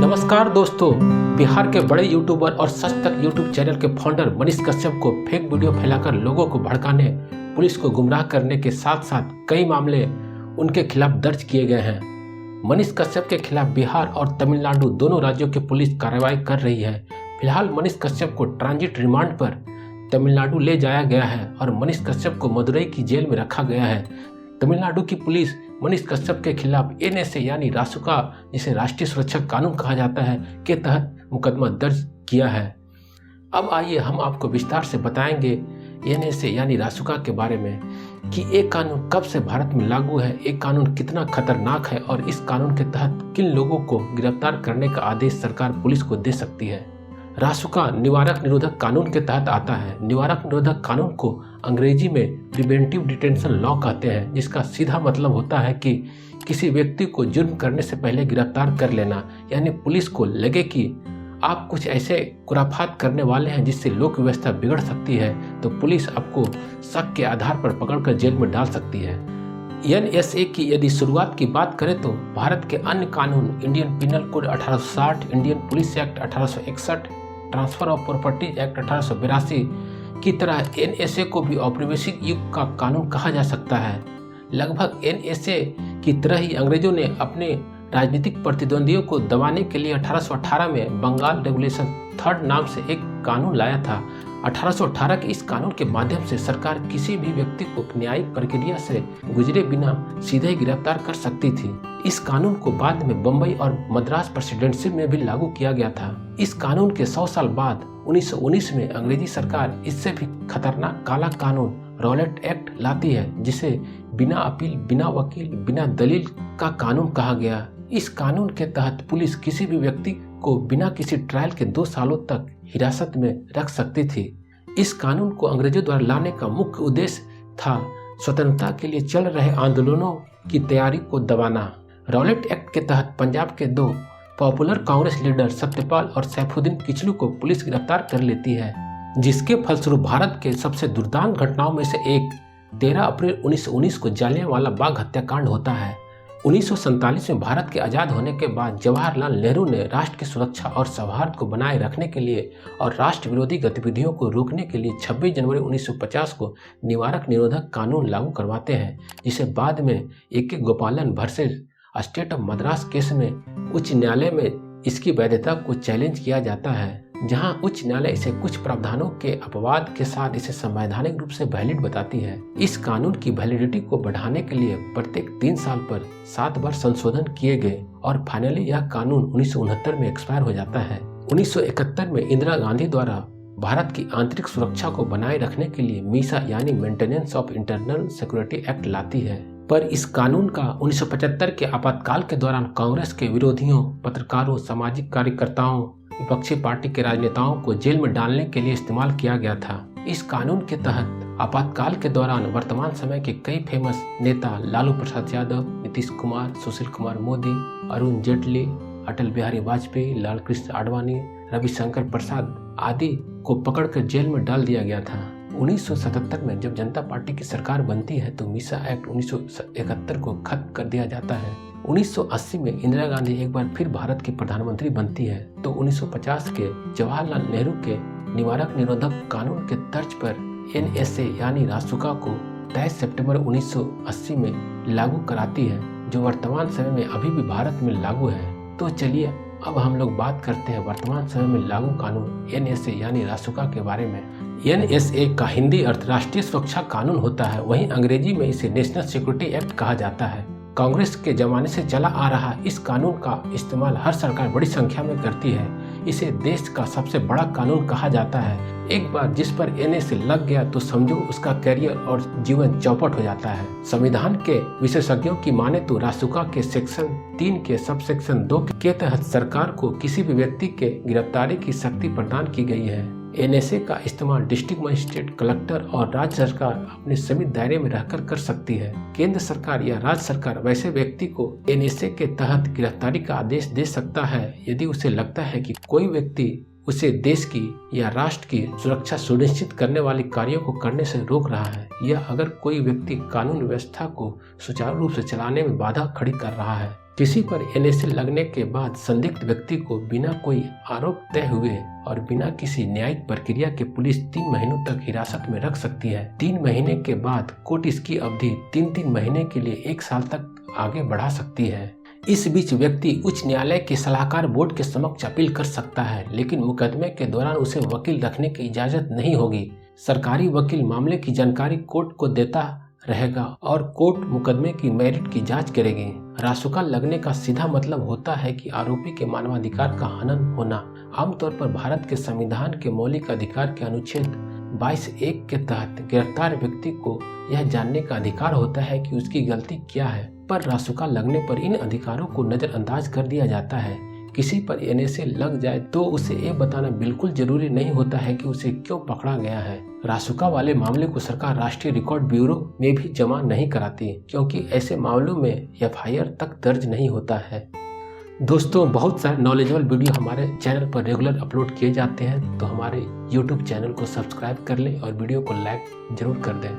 नमस्कार दोस्तों, बिहार के बड़े यूट्यूबर और सच तक यूट्यूब चैनल के फाउंडर मनीष कश्यप को फेक वीडियो फैलाकर लोगों को भड़काने, पुलिस को गुमराह करने के साथ साथ कई मामले उनके खिलाफ दर्ज किए गए हैं। मनीष कश्यप के खिलाफ बिहार और तमिलनाडु दोनों राज्यों की पुलिस कार्रवाई कर रही है। फिलहाल मनीष कश्यप को ट्रांजिट रिमांड पर तमिलनाडु ले जाया गया है और मनीष कश्यप को मदुरई की जेल में रखा गया है। तमिलनाडु की पुलिस मनीष कश्यप के खिलाफ एनएसए यानी रासुका, जिसे राष्ट्रीय सुरक्षा कानून कहा जाता है, के तहत मुकदमा दर्ज किया है। अब आइए हम आपको विस्तार से बताएंगे एनएसए यानी रासुका के बारे में कि एक कानून कब से भारत में लागू है, एक कानून कितना खतरनाक है और इस कानून के तहत किन लोगों को गिरफ्तार करने का आदेश सरकार पुलिस को दे सकती है। रासुका निवारक निरोधक कानून के तहत आता है। निवारक निरोधक कानून को अंग्रेजी में प्रिवेंटिव डिटेंशन लॉ कहते हैं, जिसका सीधा मतलब होता है कि किसी व्यक्ति को जुर्म करने से पहले गिरफ्तार कर लेना। यानी पुलिस को लगे कि आप कुछ ऐसे खुराफात करने वाले हैं जिससे लोक व्यवस्था बिगड़ सकती है, तो पुलिस आपको शक के आधार पर पकड़कर जेल में डाल सकती है। एनएसए की यदि शुरुआत की बात करें तो भारत के अन्य कानून Indian penal code 1860, Indian police act 1861, transfer of property act 1882 की तरह एनएसए को भी औपनिवेशिक युग का कानून कहा जा सकता है। लगभग एनएसए की तरह ही अंग्रेजों ने अपने राजनीतिक प्रतिद्वंदियों को दबाने के लिए 1818 में बंगाल रेगुलेशन 3 नाम से एक कानून लाया था। 1818 के इस कानून के माध्यम से सरकार किसी भी व्यक्ति को न्यायिक प्रक्रिया से गुजरे बिना सीधे ही गिरफ्तार कर सकती थी। इस कानून को बाद में बम्बई और मद्रास प्रेसिडेंसी में भी लागू किया गया था। इस कानून के 100 साल बाद 1919 में अंग्रेजी सरकार इससे भी खतरनाक काला कानून रॉलेट एक्ट लाती है, जिसे बिना अपील, बिना वकील, बिना दलील का कानून कहा गया। इस कानून के तहत पुलिस किसी भी व्यक्ति को बिना किसी ट्रायल के 2 सालों तक हिरासत में रख सकती थी। इस कानून को अंग्रेजों द्वारा लाने का मुख्य उद्देश्य था स्वतंत्रता के लिए चल रहे आंदोलनों की तैयारी को दबाना। रॉलेट एक्ट के तहत पंजाब के 2 पॉपुलर कांग्रेस लीडर सत्यपाल और सैफुद्दीन किचलू को पुलिस गिरफ्तार कर लेती है, जिसके फलस्वरूप भारत के सबसे दुर्दांत घटनाओं में से एक 13 अप्रैल 1919 को जालियांवाला बाग हत्याकांड होता है। 1947 में भारत के आज़ाद होने के बाद जवाहरलाल नेहरू ने राष्ट्र की सुरक्षा और सौहार्द को बनाए रखने के लिए और राष्ट्र विरोधी गतिविधियों को रोकने के लिए 26 जनवरी 1950 को निवारक निरोधक कानून लागू करवाते हैं, जिसे बाद में AK गोपालन versus state of Madras case में उच्च न्यायालय में इसकी वैधता को चैलेंज किया जाता है, जहां उच्च न्यायालय इसे कुछ प्रावधानों के अपवाद के साथ इसे संवैधानिक रूप से वैलिड बताती है। इस कानून की वैलिडिटी को बढ़ाने के लिए प्रत्येक 3 साल पर 7 बार संशोधन किए गए और फाइनली यह कानून 1969 में एक्सपायर हो जाता है। 1971 में इंदिरा गांधी द्वारा भारत की आंतरिक सुरक्षा को बनाए रखने के लिए मीसा यानी maintenance of internal security act लाती है, पर इस कानून का 1975 के आपातकाल के दौरान कांग्रेस के विरोधियों, पत्रकारों, सामाजिक कार्यकर्ताओं, विपक्षी पार्टी के राजनेताओं को जेल में डालने के लिए इस्तेमाल किया गया था। इस कानून के तहत आपातकाल के दौरान वर्तमान समय के कई फेमस नेता लालू प्रसाद यादव, नीतीश कुमार, सुशील कुमार मोदी, अरुण जेटली, अटल बिहारी वाजपेयी, लाल कृष्ण आडवाणी, रविशंकर प्रसाद आदि को पकड़कर जेल में डाल दिया गया था। 1977 में जब जनता पार्टी की सरकार बनती है तो मीसा एक्ट 1971 को खत्म कर दिया जाता है। 1980 में इंदिरा गांधी एक बार फिर भारत की प्रधानमंत्री बनती है तो 1950 के जवाहरलाल नेहरू के निवारक निरोधक कानून के तर्ज पर एनएसए यानी रासुका को 23 सितंबर 1980 में लागू कराती है, जो वर्तमान समय में अभी भी भारत में लागू है। तो चलिए अब हम लोग बात करते हैं वर्तमान समय में लागू कानून एनएसए यानी रासुका के बारे में। एनएसए का हिंदी अर्थ राष्ट्रीय सुरक्षा कानून होता है, वहीं अंग्रेजी में इसे नेशनल सिक्योरिटी एक्ट कहा जाता है। कांग्रेस के जमाने से चला आ रहा इस कानून का इस्तेमाल हर सरकार बड़ी संख्या में करती है। इसे देश का सबसे बड़ा कानून कहा जाता है। एक बार जिस पर एनएसए लग गया तो समझो उसका करियर और जीवन चौपट हो जाता है। संविधान के विशेषज्ञों की माने तो रासुका के सेक्शन 3 के सब सेक्शन 2 के तहत सरकार को किसी भी व्यक्ति के गिरफ्तारी की शक्ति प्रदान की गई है। एनएसए का इस्तेमाल डिस्ट्रिक्ट मजिस्ट्रेट, कलेक्टर और राज्य सरकार अपने सीमित दायरे में रहकर कर सकती है। केंद्र सरकार या राज्य सरकार वैसे व्यक्ति को एनएसए के तहत गिरफ्तारी का आदेश दे सकता है यदि उसे लगता है कि कोई व्यक्ति उसे देश की या राष्ट्र की सुरक्षा सुनिश्चित करने वाले कार्यों को करने से रोक रहा है, या अगर कोई व्यक्ति कानून व्यवस्था को सुचारू रूप से चलाने में बाधा खड़ी कर रहा है। किसी पर NSA लगने के बाद संदिग्ध व्यक्ति को बिना कोई आरोप तय हुए और बिना किसी न्यायिक प्रक्रिया के पुलिस 3 महीनों तक हिरासत में रख सकती है। 3 महीने के बाद कोर्ट इसकी अवधि 3 महीने के लिए 1 साल तक आगे बढ़ा सकती है। इस बीच व्यक्ति उच्च न्यायालय के सलाहकार बोर्ड के समक्ष अपील कर सकता है, लेकिन मुकदमे के दौरान उसे वकील रखने की इजाजत नहीं होगी। सरकारी वकील मामले की जानकारी कोर्ट को देता रहेगा और कोर्ट मुकदमे की मेरिट की जांच करेगी। रासुका लगने का सीधा मतलब होता है कि आरोपी के मानवाधिकार का हनन होना। आमतौर पर भारत के संविधान के मौलिक अधिकार के अनुच्छेद 22(1) के तहत गिरफ्तार व्यक्ति को यह जानने का अधिकार होता है कि उसकी गलती क्या है, पर रासुका लगने पर इन अधिकारों को नजरअंदाज कर दिया जाता है। किसी पर NSA लग जाए तो उसे ये बताना बिल्कुल जरूरी नहीं होता है कि उसे क्यों पकड़ा गया है। रासुका वाले मामले को सरकार राष्ट्रीय रिकॉर्ड ब्यूरो में भी जमा नहीं कराती, क्योंकि ऐसे मामलों में FIR तक दर्ज नहीं होता है। दोस्तों, बहुत सारे नॉलेजेबल वीडियो हमारे चैनल पर रेगुलर अपलोड किए जाते हैं, तो हमारे YouTube चैनल को सब्सक्राइब कर लें और वीडियो को लाइक जरूर कर दें।